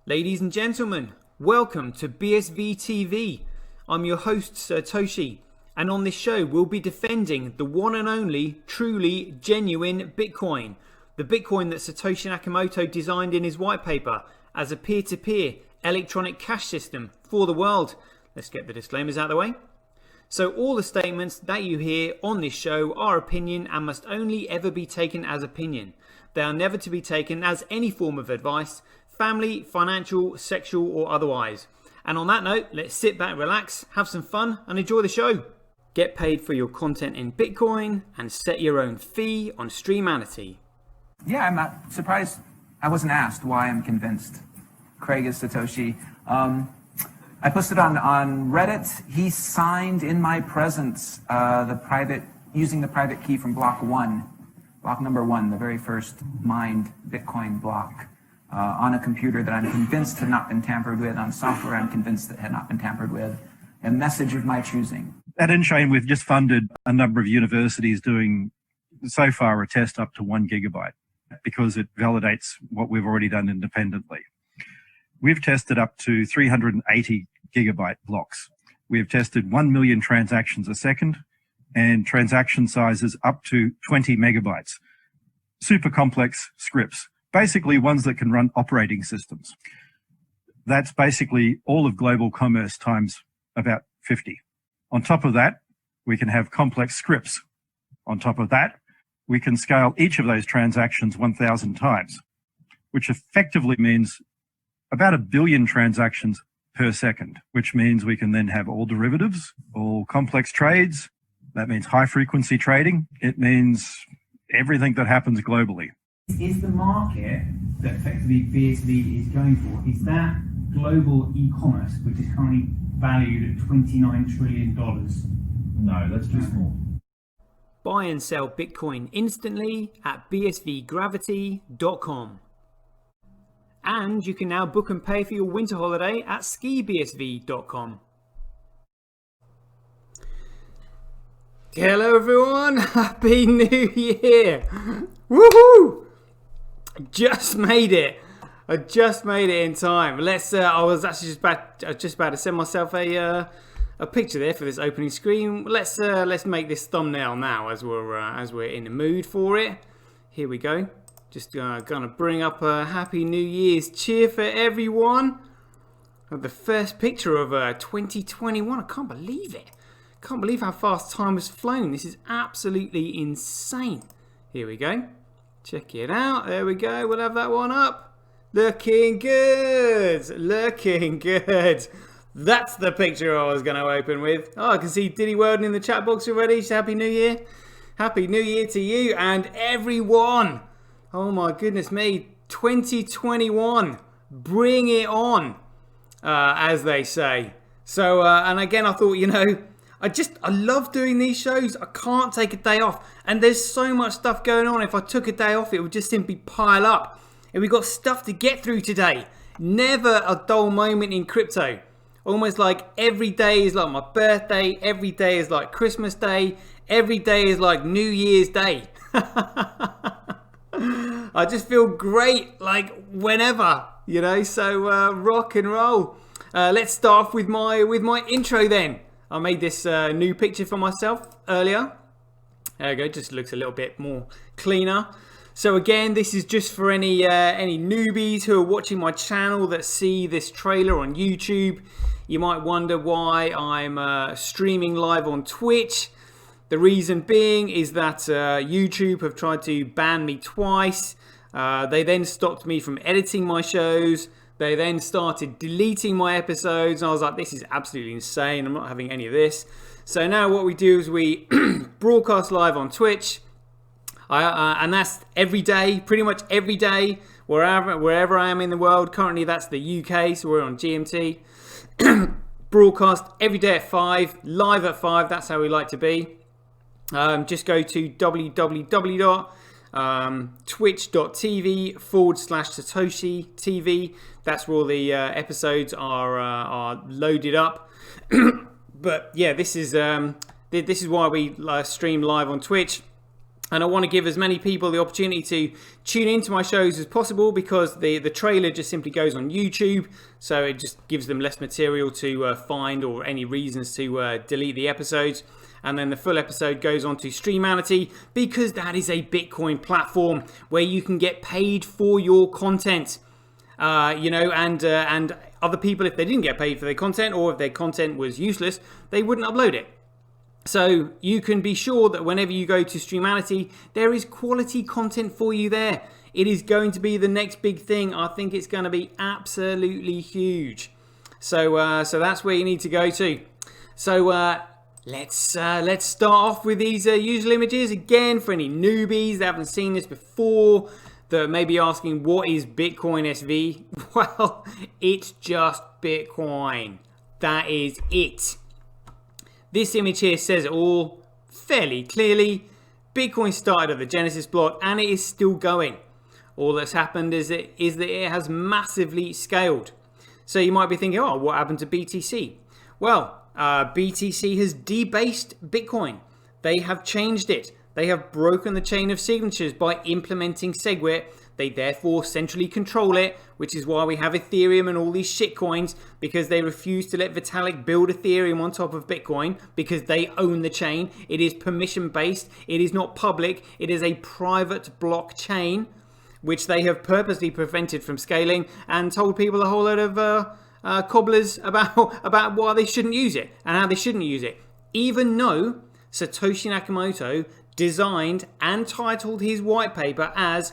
Ladies and gentlemen, welcome to BSV TV. I'm your host Satoshi, and on this show we'll be defending the one and only, truly genuine Bitcoin. The Bitcoin that Satoshi Nakamoto designed in his white paper as a peer-to-peer electronic cash system for the world. Let's get the disclaimers out of the way. So all the statements that you hear on this show are opinion and must only ever be taken as opinion. They are never to be taken as any form of advice, family, financial, sexual or otherwise. And on that note, let's sit back, relax, have some fun and enjoy the show. Get paid for your content in Bitcoin and set your own fee on Streamanity. Yeah, I'm not surprised I wasn't asked why I'm convinced Craig is Satoshi. I posted on Reddit. He signed in my presence using the private key from block number one, the very first mined Bitcoin block. On a computer that I'm convinced had not been tampered with, on software I'm convinced that had not been tampered with, a message of my choosing. At InChain, we've just funded a number of universities doing, so far, a test up to 1 gigabyte because it validates what we've already done independently. We've tested up to 380 gigabyte blocks. We've tested 1 million transactions a second and transaction sizes up to 20 megabytes. Super complex scripts. Basically ones that can run operating systems. That's basically all of global commerce times about 50. On top of that, we can have complex scripts. On top of that, we can scale each of those transactions 1,000 times, which effectively means about 1 billion transactions per second, which means we can then have all derivatives, all complex trades. That means high frequency trading. It means everything that happens globally. Is the market that effectively BSV is going for, is that global e-commerce, which is currently valued at $29 trillion? No, that's too small. Buy and sell Bitcoin instantly at bsvgravity.com. And you can now book and pay for your winter holiday at skibsv.com. Hello everyone, Happy New Year! Woohoo! Just made it. I just made it in time. I was actually just about to send myself a picture there for this opening screen. Let's make this thumbnail now as we're in the mood for it. Here we go. Just gonna bring up a Happy New Year's cheer for everyone. The first picture of 2021. I can't believe it. Can't believe how fast time has flown. This is absolutely insane. Here we go. Check it out. There we go. We'll have that one up. Looking good. Looking good. That's the picture I was going to open with. Oh, I can see Diddy Weldon in the chat box already. Happy New Year. Happy New Year to you and everyone. Oh my goodness me. 2021. Bring it on, as they say. So, and again, I thought, I love doing these shows. I can't take a day off. And there's so much stuff going on. If I took a day off, it would just simply pile up. And we've got stuff to get through today. Never a dull moment in crypto. Almost like every day is like my birthday. Every day is like Christmas Day. Every day is like New Year's Day. I just feel great like whenever, so rock and roll. Let's start off with my intro then. I made this new picture for myself earlier. There we go, just looks a little bit more cleaner. So again, this is just for any newbies who are watching my channel that see this trailer on YouTube. You might wonder why I'm streaming live on Twitch. The reason being is that YouTube have tried to ban me twice. They then stopped me from editing my shows. They then started deleting my episodes. And I was like, this is absolutely insane. I'm not having any of this. So now what we do is we broadcast live on Twitch. And that's every day, pretty much every day, wherever I am in the world. Currently, that's the UK, so we're on GMT. Broadcast every day at 5, live at 5. That's how we like to be. Just go to www.twitch.tv/Satoshi TV. That's where all the episodes are loaded up. But yeah, this is why we stream live on Twitch. And I want to give as many people the opportunity to tune into my shows as possible, because the trailer just simply goes on YouTube. So it just gives them less material to find, or any reasons to delete the episodes. And then the full episode goes on to Streamanity, because that is a Bitcoin platform where you can get paid for your content. You know, and other people, if they didn't get paid for their content, or if their content was useless, they wouldn't upload it. So you can be sure that whenever you go to Streamanity, there is quality content for you there. It is going to be the next big thing. I think it's going to be absolutely huge. So so that's where you need to go to. So let's start off with these usual images again for any newbies that haven't seen this before, that may be asking, what is Bitcoin SV? Well, it's just Bitcoin. That is it. This image here says it all fairly clearly. Bitcoin started at the Genesis block, and it is still going. All that's happened is that it has massively scaled. So you might be thinking, oh, what happened to BTC? Well, BTC has debased Bitcoin. They have changed it. They have broken the chain of signatures by implementing SegWit. They therefore centrally control it, which is why we have Ethereum and all these shitcoins, because they refuse to let Vitalik build Ethereum on top of Bitcoin, because they own the chain. It is permission based. It is not public. It is a private blockchain, which they have purposely prevented from scaling, and told people a whole load of cobblers about why they shouldn't use it and how they shouldn't use it. Even though Satoshi Nakamoto designed and titled his white paper as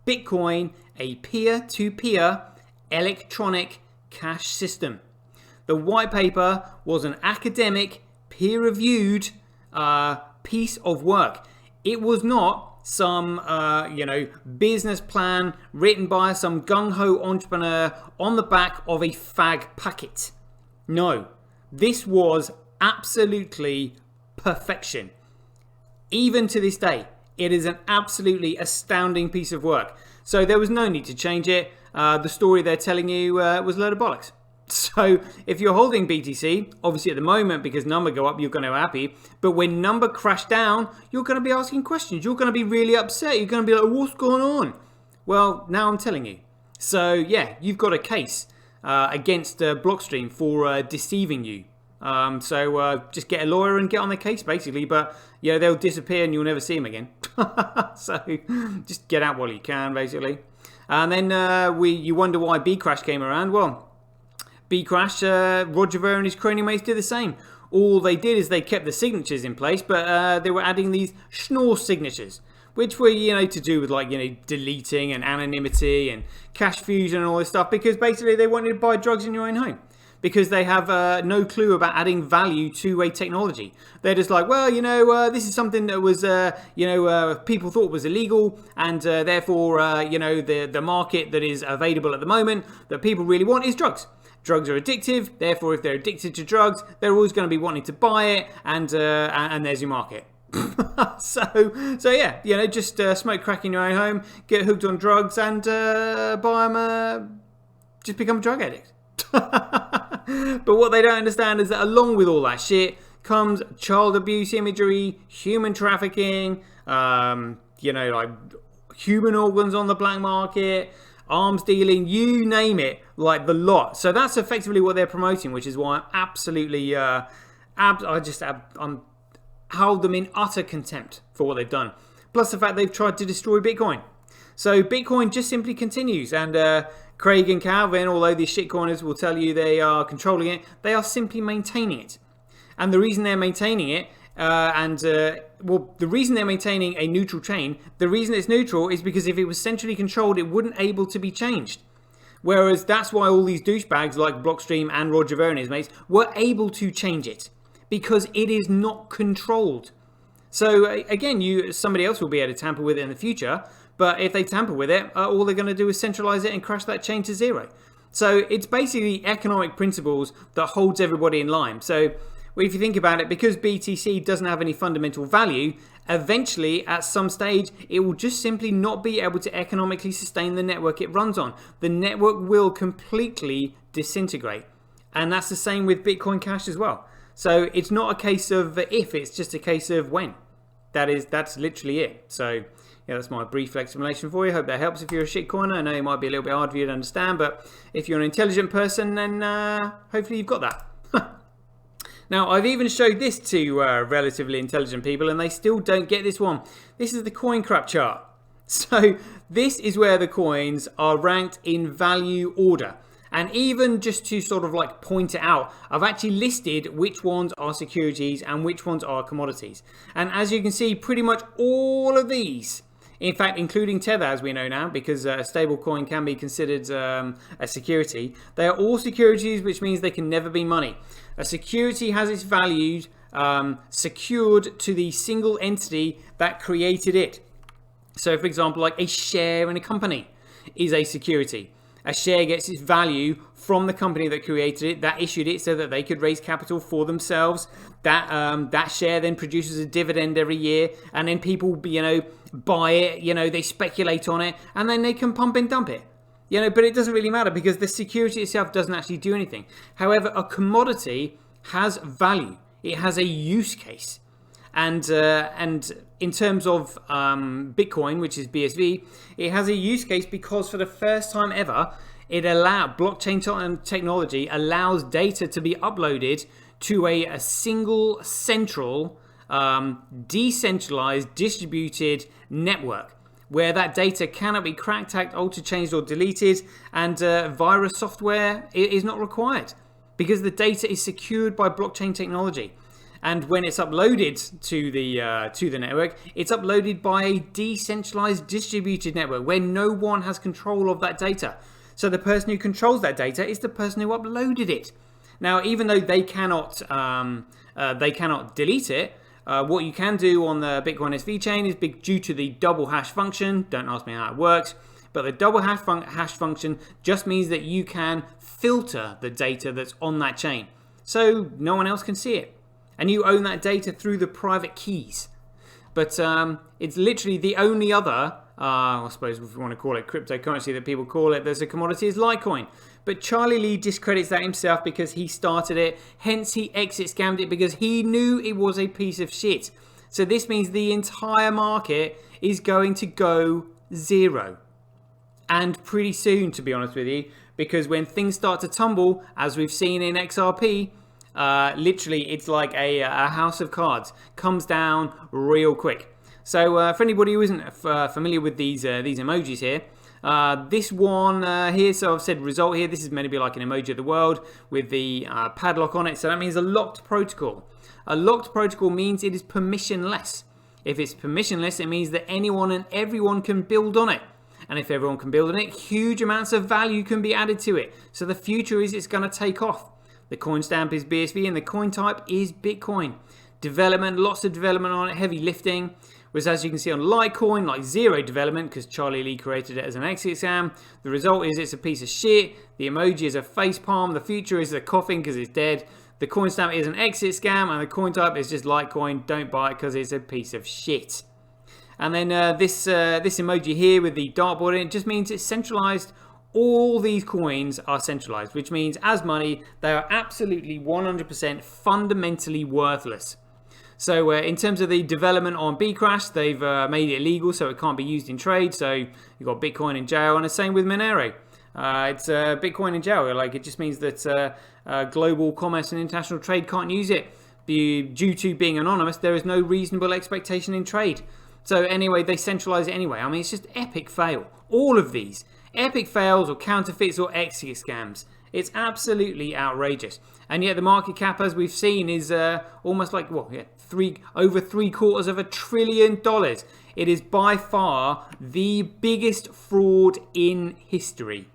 Bitcoin, a peer-to-peer electronic cash system. The white paper was an academic, peer-reviewed piece of work. It was not some, business plan written by some gung-ho entrepreneur on the back of a fag packet. No, this was absolutely perfection. Even to this day, it is an absolutely astounding piece of work. So there was no need to change it. The story they're telling you was a load of bollocks. So if you're holding BTC, obviously at the moment, because number go up, you're going to be happy. But when number crash down, you're going to be asking questions. You're going to be really upset. You're going to be like, what's going on? Well, now I'm telling you. So yeah, you've got a case against Blockstream for deceiving you. So just get a lawyer and get on the case, basically. But yeah, they'll disappear and you'll never see them again. So just get out while you can, basically. And then you wonder why Bcrash came around. Well, Bcrash, Roger Ver and his crony mates did the same. All they did is they kept the signatures in place, but they were adding these schnorr signatures, which were, to do with deleting and anonymity and cash fusion and all this stuff, because basically they wanted to buy drugs in your own home. Because they have no clue about adding value to a technology. They're just like, well, this is something that was, people thought was illegal, and therefore, the market that is available at the moment that people really want is drugs. Drugs are addictive, therefore, if they're addicted to drugs, they're always going to be wanting to buy it, and there's your market. so yeah, just smoke crack in your own home, get hooked on drugs, and just become a drug addict. But what they don't understand is that along with all that shit comes child abuse imagery, human trafficking, human organs on the black market, arms dealing, you name it, the lot. So that's effectively what they're promoting, which is why I'm absolutely, I'm held them in utter contempt for what they've done. Plus the fact they've tried to destroy Bitcoin. So Bitcoin just simply continues, and Craig and Calvin, although these shitcoiners will tell you they are controlling it, they are simply maintaining it. And the reason they're maintaining it, the reason they're maintaining a neutral chain, the reason it's neutral is because if it was centrally controlled, it wouldn't able to be changed. Whereas that's why all these douchebags like Blockstream and Roger Ver and his mates were able to change it, because it is not controlled. So again, somebody else will be able to tamper with it in the future. But if they tamper with it, all they're going to do is centralize it and crash that chain to zero. So it's basically economic principles that holds everybody in line. So if you think about it, because BTC doesn't have any fundamental value, eventually at some stage, it will just simply not be able to economically sustain the network it runs on. The network will completely disintegrate. And that's the same with Bitcoin Cash as well. So it's not a case of if, it's just a case of when. That's literally it. So yeah, that's my brief explanation for you. Hope that helps if you're a shitcoiner. I know it might be a little bit hard for you to understand, but if you're an intelligent person, then hopefully you've got that. Now, I've even showed this to relatively intelligent people, and they still don't get this one. This is the coin crap chart. So this is where the coins are ranked in value order. And even just to sort of like point it out, I've actually listed which ones are securities and which ones are commodities. And as you can see, pretty much all of these, in fact, including Tether, as we know now, because a stable coin can be considered a security. They are all securities, which means they can never be money. A security has its values secured to the single entity that created it. So, for example, like a share in a company is a security. A share gets its value from the company that created it, that issued it so that they could raise capital for themselves. That share then produces a dividend every year, and then people, buy it, they speculate on it, and then they can pump and dump it. But it doesn't really matter because the security itself doesn't actually do anything. However, a commodity has value. It has a use case. And in terms of Bitcoin, which is BSV, it has a use case because for the first time ever, blockchain technology allows data to be uploaded to a single central, decentralized, distributed network, where that data cannot be cracked, hacked, altered, changed, or deleted, and virus software is not required because the data is secured by blockchain technology. And when it's uploaded to the network, it's uploaded by a decentralized distributed network where no one has control of that data. So the person who controls that data is the person who uploaded it. Now, even though they cannot delete it, what you can do on the Bitcoin SV chain is due to the double hash function. Don't ask me how it works, but the double hash function just means that you can filter the data that's on that chain, so no one else can see it. And you own that data through the private keys. But it's literally the only other, I suppose if you want to call it cryptocurrency that people call it, there's a commodity is Litecoin. But Charlie Lee discredits that himself because he started it. Hence he exit scammed it because he knew it was a piece of shit. So this means the entire market is going to go zero. And pretty soon, to be honest with you, because when things start to tumble, as we've seen in XRP, literally it's like a house of cards, comes down real quick. So for anybody who isn't familiar with these emojis here, this one here, so I've said result here, this is meant to be like an emoji of the world with the padlock on it, so that means a locked protocol. A locked protocol means it is permissionless. If it's permissionless, it means that anyone and everyone can build on it. And if everyone can build on it, huge amounts of value can be added to it. So the future is it's going to take off. The coin stamp is BSV and the coin type is Bitcoin. Development, lots of development on it, heavy lifting. Whereas as you can see on Litecoin, like zero development because Charlie Lee created it as an exit scam. The result is it's a piece of shit. The emoji is a face palm. The future is a coffin because it's dead. The coin stamp is an exit scam and the coin type is just Litecoin. Don't buy it because it's a piece of shit. And then this emoji here with the dartboard in it just means it's centralized. All these coins are centralized, which means as money, they are absolutely 100% fundamentally worthless. So in terms of the development on Bcrash, they've made it illegal, so it can't be used in trade. So you've got Bitcoin in jail, and the same with Monero. It's Bitcoin in jail. Like it just means that global commerce and international trade can't use it. Due to being anonymous, there is no reasonable expectation in trade. So anyway, they centralize it anyway. I mean, it's just epic fail. All of these. Epic fails or counterfeits or exit scams. It's absolutely outrageous. And yet the market cap, as we've seen, is almost like, over $750 billion. It is by far the biggest fraud in history.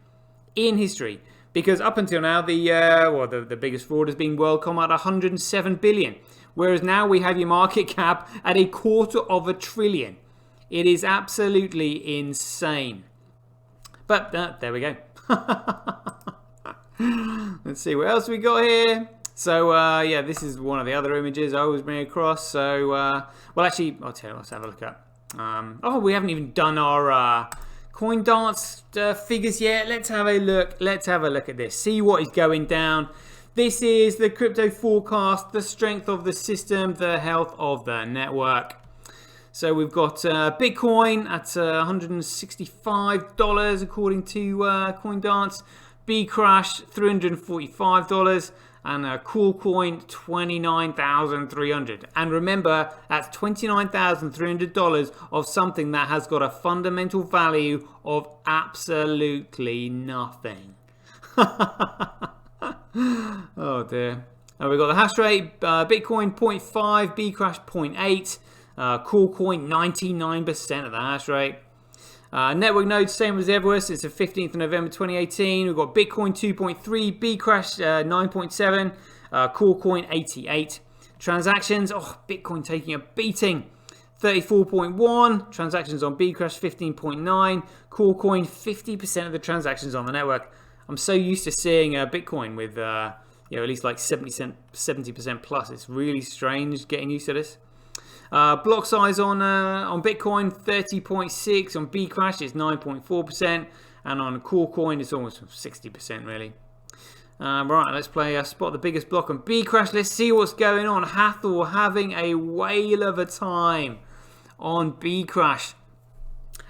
Because up until now, the biggest fraud has been WorldCom at 107 billion. Whereas now we have your market cap at $250 billion. It is absolutely insane. But there we go. Let's see what else we got here. So yeah, this is one of the other images I always bring across. So well, actually, I'll tell you. Let's have a look at. Oh, we haven't even done our coin dance figures yet. Let's have a look. Let's have a look at this. See what is going down. This is the crypto forecast, the strength of the system, the health of the network. So we've got Bitcoin at $165 according to CoinDance. Bcrash $345, and CoolCoin $29,300. And remember, that's $29,300 of something that has got a fundamental value of absolutely nothing. Oh dear. We've got the hash rate, Bitcoin 0.5, Bcrash 0.8, CoolCoin 99% of the hash rate. Network nodes, same as ever, since the 15th of November 2018. We've got Bitcoin 2.3, Bcrash 9.7, CoolCoin 88. Transactions, Bitcoin taking a beating. 34.1, transactions on Bcrash 15.9, CoolCoin 50% of the transactions on the network. I'm so used to seeing Bitcoin with at least like 70% plus. It's really strange getting used to this. Block size on Bitcoin 30.6, on Bcrash it's 9.4%, and on CoolCoin it's almost 60% really. Right, let's play spot the biggest block on Bcrash. Let's see what's going on. Hathor having a whale of a time on Bcrash.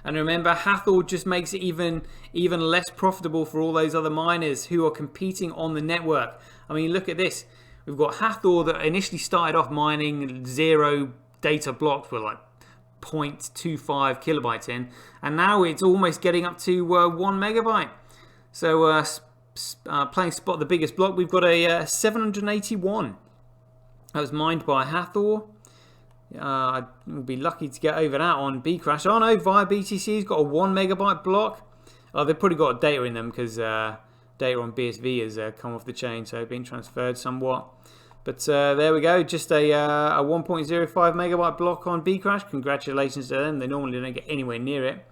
And remember, Hathor just makes it even less profitable for all those other miners who are competing on the network. I mean, look at this. We've got Hathor that initially started off mining 0 data blocks with like 0.25 kilobytes in, and now it's almost getting up to 1 megabyte. So playing spot the biggest block, we've got a 781 that was mined by Hathor. We'll be lucky to get over that on Bcrash. Oh no, via BTC's got a 1 megabyte block. They've probably got data in them because data on BSV has come off the chain, so been transferred somewhat. But there we go, just a 1.05 megabyte block on Bcrash. Congratulations to them. They normally don't get anywhere near it.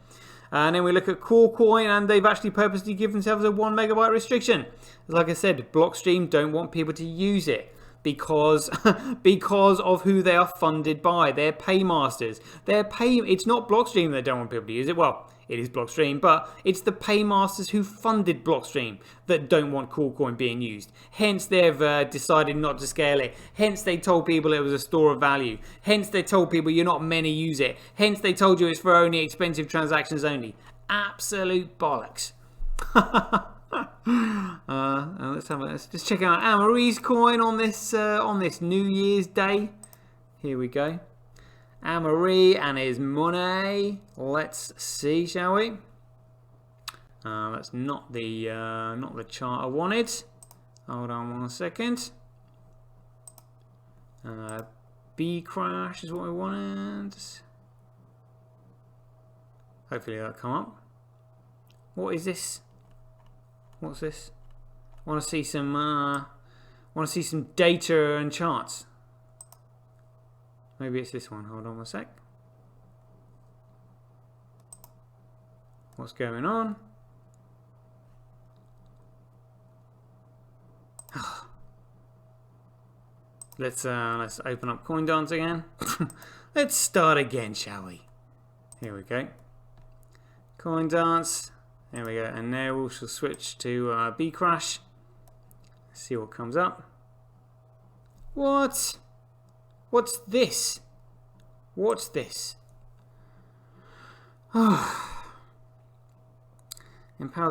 And then we look at CoolCoin, and they've actually purposely given themselves a 1 megabyte restriction. Like I said, Blockstream don't want people to use it because of who they are funded by. They're paymasters. It's not Blockstream that don't want people to use it. Well, it is Blockstream, but it's the paymasters who funded Blockstream that don't want CoolCoin being used. Hence, they've decided not to scale it. Hence, they told people it was a store of value. Hence, they told people you're not meant to use it. Hence, they told you it's for only expensive transactions only. Absolute bollocks. Let's just check out Amarie's coin on this New Year's Day. Here we go. Amarie and his money. Let's see, shall we? That's not the chart I wanted. Hold on 1 second. Bcrash is what we wanted. Hopefully that'll come up. What is this? What's this? I want to see some data and charts. Maybe it's this one. Hold on 1 sec. What's going on? Let's open up CoinDance again. Let's start again, shall we? Here we go. CoinDance. There we go. And now we shall switch to Bcrash. See what comes up. What? What's this? What's this? Empower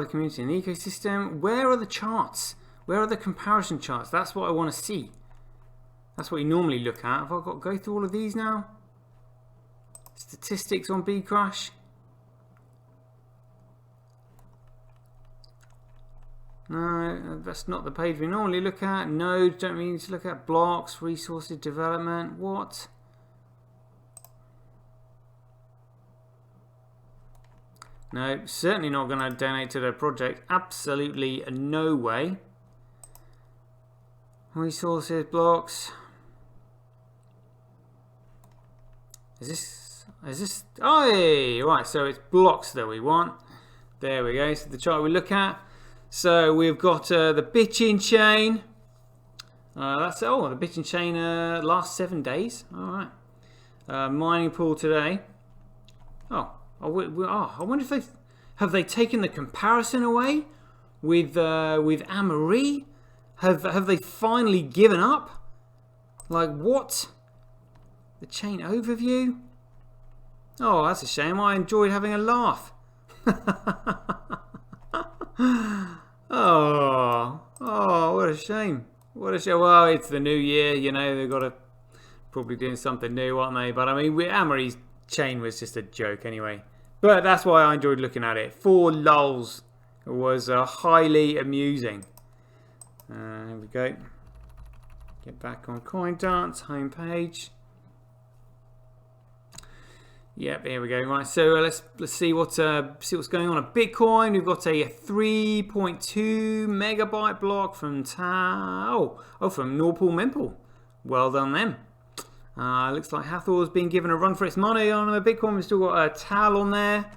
the community and the ecosystem. Where are the charts? Where are the comparison charts? That's what I want to see. That's what you normally look at. Have I got to go through all of these now? Statistics on Bcrash. No, that's not the page we normally look at. Nodes, don't we need to look at blocks, resources, development. What? No, certainly not going to donate to the project. Absolutely no way. Resources, blocks. Is this? Oh, right. So it's blocks that we want. There we go. So the chart we look at. So we've got the Bitcoin chain. The Bitcoin chain last 7 days. All right. Mining pool today. I wonder if have they taken the comparison away with Amarie? Have they finally given up? Like what? The chain overview. Oh, that's a shame. I enjoyed having a laugh. Oh, what a shame. What a shame. Well, it's the new year, you know, they've got to probably doing something new, aren't they? But I mean, Amory's chain was just a joke anyway. But that's why I enjoyed looking at it. For lulz. It was highly amusing. Here we go. Get back on CoinDance homepage. Yep, here we go. Right, so let's see what's going on at Bitcoin. We've got a 3.2 megabyte block from from Norpool Mempool. Well done them. Looks like Hathor's been given a run for its money on Bitcoin. We've still got a Tal on there,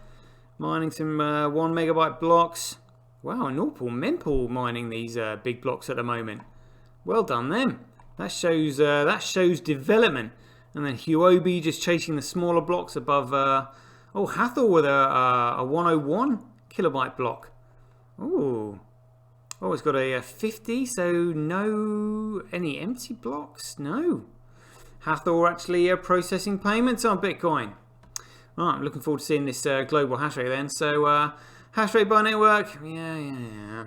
mining some 1 megabyte blocks. Wow, Norpool Mempool mining these big blocks at the moment. Well done them. That shows development. And then Huobi just chasing the smaller blocks above. Hathor with a 101 kilobyte block. Oh, it's got a 50. So no any empty blocks. No. Hathor actually processing payments on Bitcoin. Right, I'm looking forward to seeing this global hash rate then. So hash rate by network. Yeah.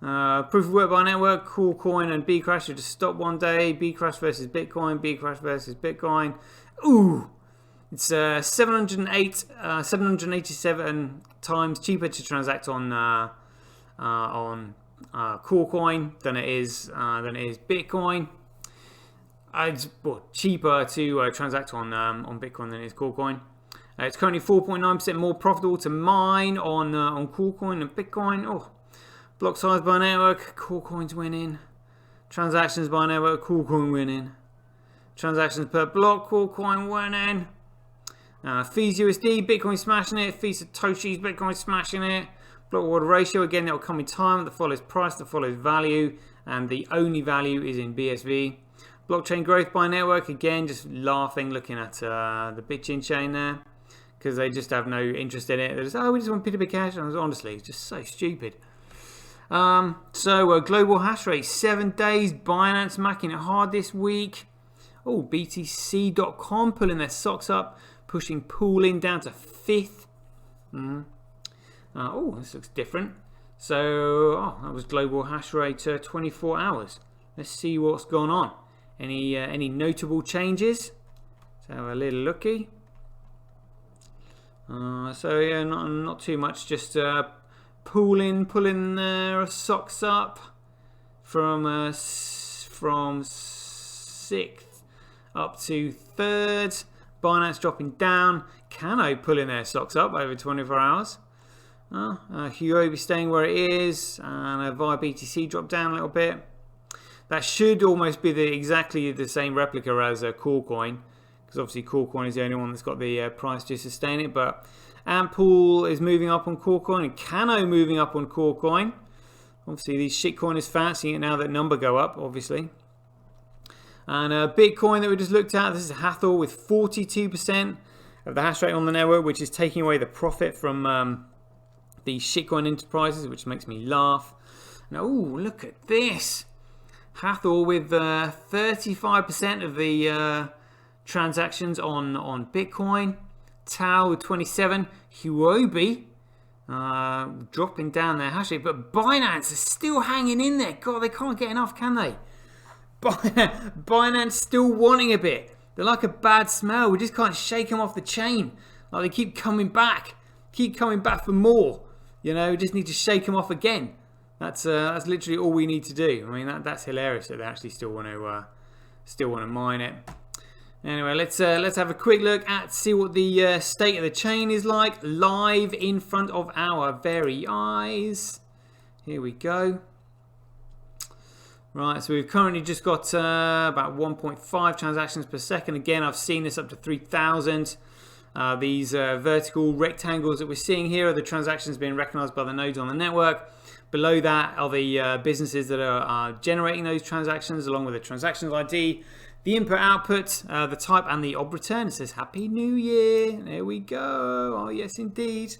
Proof of work by network, Coolcoin and Bcrash should just stop one day. Bcrash versus Bitcoin. Ooh, it's 787 times cheaper to transact on Coolcoin than it is Bitcoin. It's cheaper to transact on Bitcoin than it is Coolcoin. It's currently 4.9% more profitable to mine on Coolcoin than Bitcoin. Oh. Block size by network, Coolcoin's winning. Transactions by network, Coolcoin winning. Transactions per block, Coolcoin winning. Fees USD, Bitcoin smashing it. Fees Satoshis, Bitcoin smashing it. Block reward ratio, again, that will come in time. That follows price, that follows value. And the only value is in BSV. Blockchain growth by network, again, just laughing looking at the Bitcoin chain there. Because they just have no interest in it. They're just, we just want P2P cash. And honestly, it's just so stupid. Global hash rate, 7 days. Binance making it hard this week. Oh, BTC.com pulling their socks up, pushing pooling down to 5th. This looks different. So, that was global hash rate 24 hours. Let's see what's gone on. Any notable changes? Let's have a little looky. Not too much. Just pulling their socks up from 6th up to 3rd. Binance dropping down. Cano pulling their socks up over 24 hours. Huobi staying where it is, and via BTC dropped down a little bit. That should almost be exactly the same replica as Coolcoin, because obviously Coolcoin is the only one that's got the price to sustain it. But Ampool is moving up on Coolcoin, and Cano moving up on Coolcoin. Obviously, these shitcoiners fancying it now that number go up, obviously. And Bitcoin that we just looked at, this is Hathor with 42% of the hash rate on the network, which is taking away the profit from the shitcoin enterprises, which makes me laugh. Now, look at this. Hathor with 35% of the transactions on Bitcoin. Tal with 27. Huobi dropping down their hash rate. But Binance is still hanging in there. God, they can't get enough, can they? Binance still wanting a bit. They're like a bad smell. We just can't shake them off the chain. Like they keep coming back. Keep coming back for more. You know, we just need to shake them off again. That's literally all we need to do. I mean, that's hilarious that they actually still want to mine it. Anyway, let's have a quick look at see what the state of the chain is like live in front of our very eyes. Here we go. Right, so we've currently just got about 1.5 transactions per second. Again, I've seen this up to 3,000. These vertical rectangles that we're seeing here are the transactions being recognized by the nodes on the network. Below that are the businesses that are generating those transactions, along with the transactions ID, the input-output, the type, and the ob return. It says Happy New Year. There we go. Oh, yes, indeed.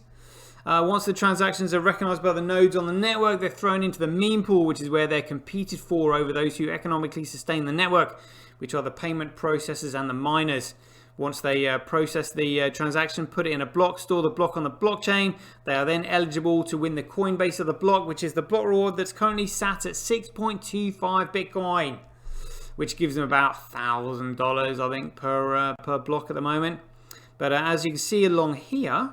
Once the transactions are recognized by the nodes on the network, they're thrown into the meme pool, which is where they're competed for over those who economically sustain the network, which are the payment processors and the miners. Once they process the transaction, put it in a block, store the block on the blockchain, they are then eligible to win the coin base of the block, which is the block reward that's currently sat at 6.25 Bitcoin, which gives them about $1,000, I think, per block at the moment. But as you can see along here,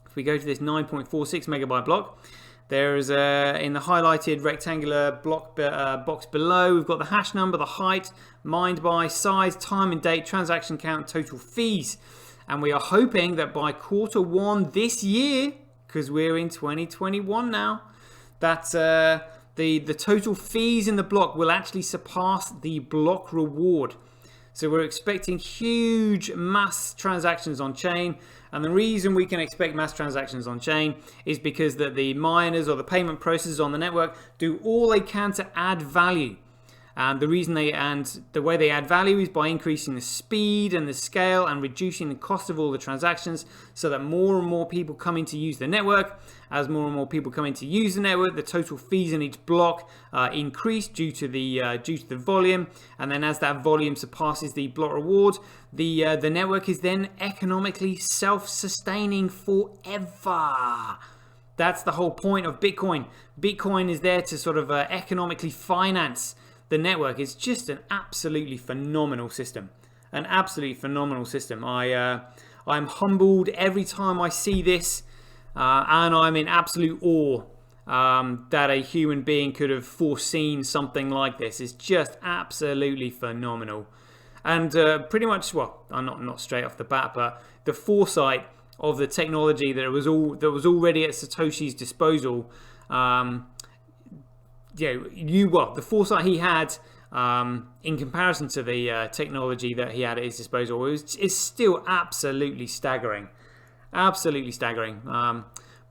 if we go to this 9.46 megabyte block, there is in the highlighted rectangular block box below, we've got the hash number, the height, mined by, size, time and date, transaction count, total fees. And we are hoping that by Q1 this year, because we're in 2021 now, that the total fees in the block will actually surpass the block reward. So we're expecting huge mass transactions on chain. And the reason we can expect mass transactions on chain is because that the miners or the payment processors on the network do all they can to add value. And the way they add value is by increasing the speed and the scale and reducing the cost of all the transactions, so that more and more people come in to use the network. As more and more people come in to use the network, the total fees in each block increase due to the volume. And then as that volume surpasses the block reward, the network is then economically self-sustaining forever. That's the whole point of Bitcoin. Bitcoin is there to sort of economically finance the network. Is just an absolutely phenomenal system. An absolutely phenomenal system. I'm humbled every time I see this, and I'm in absolute awe that a human being could have foreseen something like this. It's just absolutely phenomenal. And pretty much, well, not straight off the bat, but the foresight of the technology that was already at Satoshi's disposal. The foresight he had in comparison to the technology that he had at his disposal is still absolutely staggering. Absolutely staggering.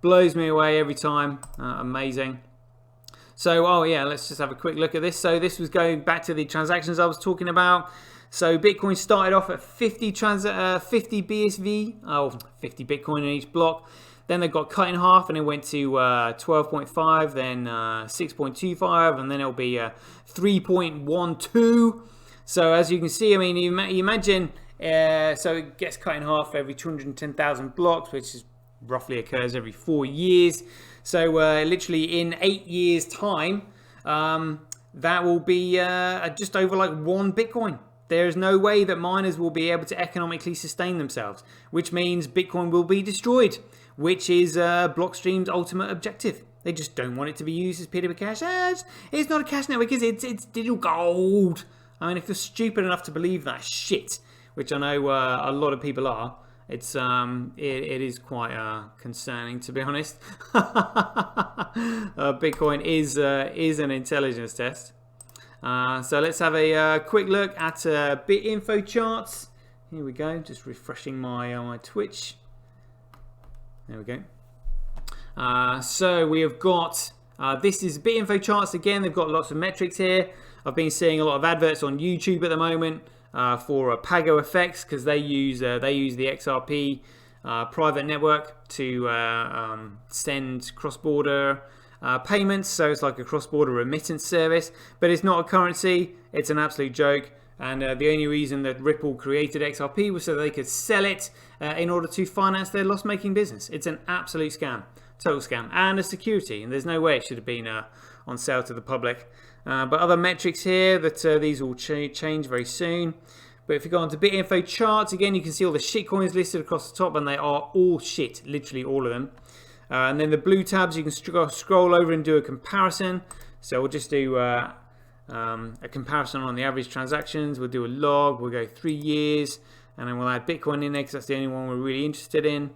Blows me away every time. Amazing. So, let's just have a quick look at this. So this was going back to the transactions I was talking about. So Bitcoin started off at 50 BSV, 50 Bitcoin in each block. Then they got cut in half and it went to 12.5, then 6.25, and then it'll be 3.12. So as you can see, I mean, you imagine, so it gets cut in half every 210,000 blocks, which is roughly occurs every 4 years. So literally in 8 years' time, that will be just over like 1 Bitcoin. There's no way that miners will be able to economically sustain themselves, which means Bitcoin will be destroyed, which is Blockstream's ultimate objective. They just don't want it to be used as peer-to-peer cash. It's not a cash network, is it? It's digital gold. I mean, if you're stupid enough to believe that shit, which I know a lot of people are, it is quite concerning, to be honest. Bitcoin is an intelligence test. So let's have a quick look at BitInfo charts. Here we go. Just refreshing my Twitch. There we go. So we have got this is BitInfo charts again. They've got lots of metrics here. I've been seeing a lot of adverts on YouTube at the moment for Pago effects, because they use the XRP private network to send cross-border payments. So it's like a cross-border remittance service, but it's not a currency. It's an absolute joke. And the only reason that Ripple created XRP was so they could sell it in order to finance their loss-making business. It's an absolute scam, total scam, and a security. And there's no way it should have been on sale to the public. But other metrics here that these will change very soon. But if you go on to BitInfo charts, again, you can see all the shitcoins listed across the top, and they are all shit, literally all of them. And then the blue tabs, you can scroll over and do a comparison. So we'll just do a comparison on the average transactions. We'll do a log. We'll go 3 years, and then we'll add Bitcoin in there because that's the only one we're really interested in.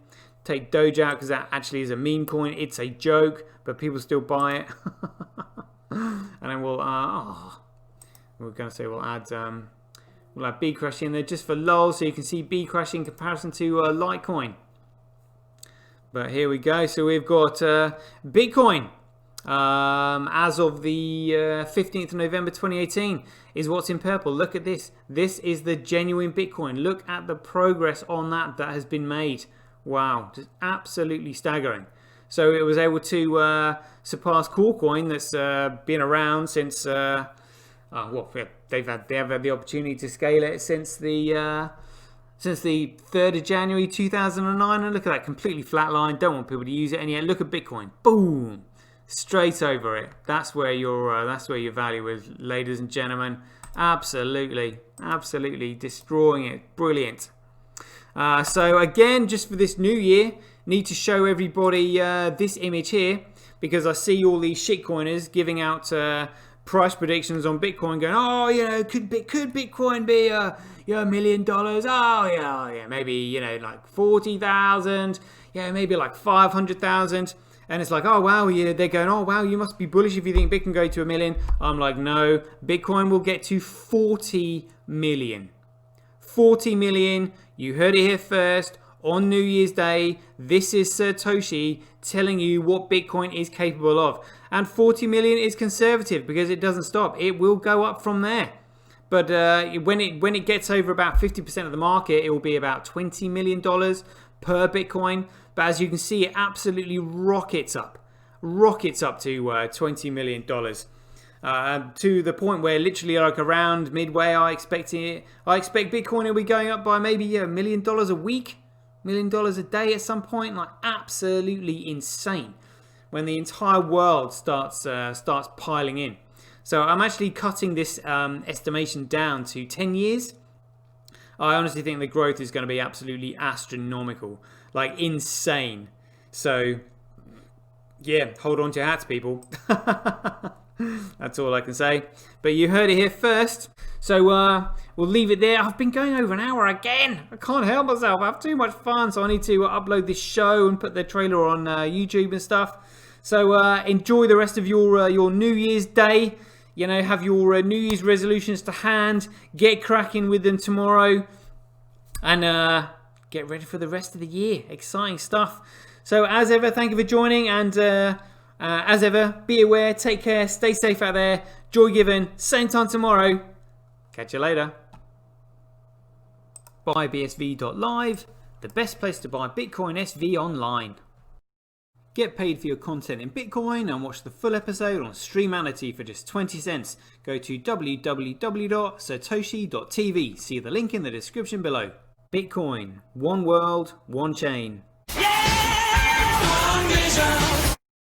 Take Doge out because that actually is a meme coin. It's a joke, but people still buy it. And then we'll add B Crush in there just for lol, so you can see B Crush in comparison to Litecoin. But here we go. So we've got Bitcoin as of the 15th of November 2018 is what's in purple. Look at this. This is the genuine Bitcoin. Look at the progress on that has been made. Wow, just absolutely staggering. So it was able to surpass Coolcoin, that's been around since they've had the opportunity to scale it since the since the 3rd of January 2009, and look at that, completely flatline. Don't want people to use it, and yet look at Bitcoin, boom, straight over it. That's where your value is, ladies and gentlemen. Absolutely destroying it. Brilliant. So again, just for this new year, need to show everybody this image here, because I see all these shitcoiners giving out price predictions on Bitcoin, going, oh, you know, could Bitcoin be $1 million? Oh yeah, maybe, you know, like 40,000, yeah, maybe like 500,000. And it's like, oh wow, yeah, they're going, oh wow, you must be bullish if you think Bitcoin can go to $1 million. I'm like, no, Bitcoin will get to 40 million. 40 million. You heard it here first. On New Year's Day, this is Satoshi telling you what Bitcoin is capable of. And 40 million is conservative because it doesn't stop. It will go up from there. But when it gets over about 50% of the market, it will be about $20 million per Bitcoin. But as you can see, it absolutely rockets up to $20 million. To the point where literally like around midway, I expect Bitcoin will be going up by maybe $1 million a week. $1 million a day at some point. Like absolutely insane when the entire world starts piling in. So I'm actually cutting this estimation down to 10 years. I honestly think the growth is going to be absolutely astronomical, like insane. So yeah, hold on to your hats, people. That's all I can say. But you heard it here first. So we'll leave it there. I've been going over an hour again. I can't help myself. I have too much fun. So I need to upload this show and put the trailer on YouTube and stuff. So enjoy the rest of your New Year's Day. You know, have your New Year's resolutions to hand. Get cracking with them tomorrow. And get ready for the rest of the year. Exciting stuff. So as ever, thank you for joining. And as ever, be aware, take care, stay safe out there. Joy given. Same time tomorrow. Catch you later. BuyBSV.live, the best place to buy Bitcoin SV online. Get paid for your content in Bitcoin and watch the full episode on Streamanity for just 20 cents. Go to www.satoshi.tv. See the link in the description below. Bitcoin, one world, one chain. Yeah! One vision.